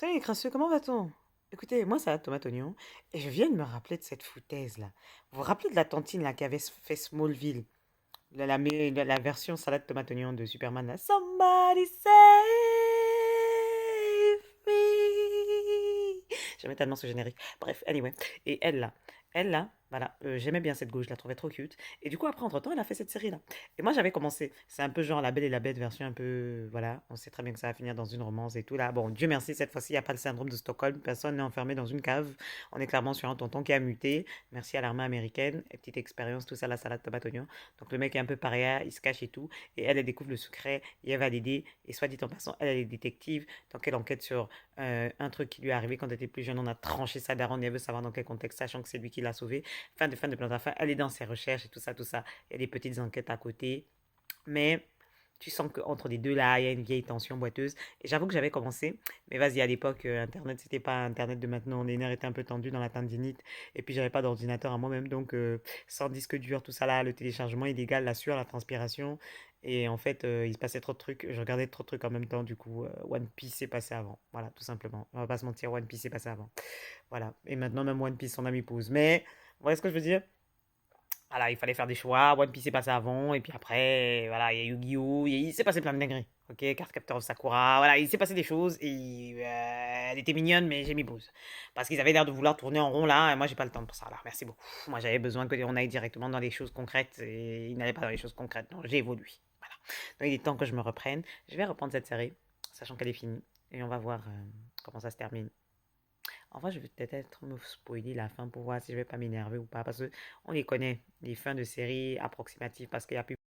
Salut les crasseux, comment va-t-on? Écoutez, moi ça va, tomate oignon, et je viens de me rappeler de cette foutaise-là. Vous vous rappelez de la tantine là qui avait fait Smallville? La version salade tomate oignon de Superman là. Somebody save me. J'aimais tellement ce générique. Bref, anyway. Et elle là, voilà, j'aimais bien cette go, je la trouvais trop cute. Et du coup, après, entre-temps, elle a fait cette série-là. Et moi, j'avais commencé. C'est un peu genre La Belle et la Bête, version un peu. Voilà, on sait très bien que ça va finir dans une romance et tout là. Bon, Dieu merci, cette fois-ci, il n'y a pas le syndrome de Stockholm. Personne n'est enfermé dans une cave. On est clairement sur un tonton qui a muté. Merci à l'armée américaine. Et petite expérience, tout ça, la salade tomate oignon. Donc le mec est un peu paria, il se cache et tout. Et elle découvre le secret. Et elle va l'aider. Et soit dit en passant, elle est détective. Donc elle enquête sur un truc qui lui est arrivé quand elle était plus jeune. On a tranché sa daronne et elle veut savoir dans quel contexte, sachant que c'est lui qui l'a sauvée. Fin de plan fin. Elle est dans ses recherches et tout ça, tout ça. Il y a des petites enquêtes à côté. Mais tu sens qu'entre les deux là, il y a une vieille tension boiteuse. Et j'avoue que j'avais commencé, mais vas-y, à l'époque, Internet, c'était pas Internet de maintenant. Les nerfs étaient un peu tendus dans la tendinite. Et puis, j'avais pas d'ordinateur à moi-même. Donc, sans disque dur, tout ça là, le téléchargement illégal, la sueur, la transpiration. Et en fait, il se passait trop de trucs. Je regardais trop de trucs en même temps. Du coup, One Piece est passé avant. Voilà, tout simplement. On va pas se mentir, One Piece est passé avant. Voilà. Et maintenant, même One Piece, son ami pose. Mais, vous voyez ce que je veux dire? Voilà, il fallait faire des choix. One Piece est passé avant, et puis après, voilà, il y a Yu-Gi-Oh! Il s'est passé plein de dingueries. Ok, Cardcaptor of Sakura, voilà, il s'est passé des choses, et elle était mignonne, mais j'ai mis pause. Parce qu'ils avaient l'air de vouloir tourner en rond là, et moi j'ai pas le temps pour ça, là, merci beaucoup. Moi j'avais besoin que on aille directement dans les choses concrètes, et ils n'allaient pas dans les choses concrètes, non, j'ai évolué. Voilà. Donc il est temps que je me reprenne. Je vais reprendre cette série, sachant qu'elle est finie, et on va voir comment ça se termine. En vrai, je vais peut-être me spoiler la fin pour voir si je vais pas m'énerver ou pas. Parce que on les connaît, les fins de série approximatives, parce qu'il y a plus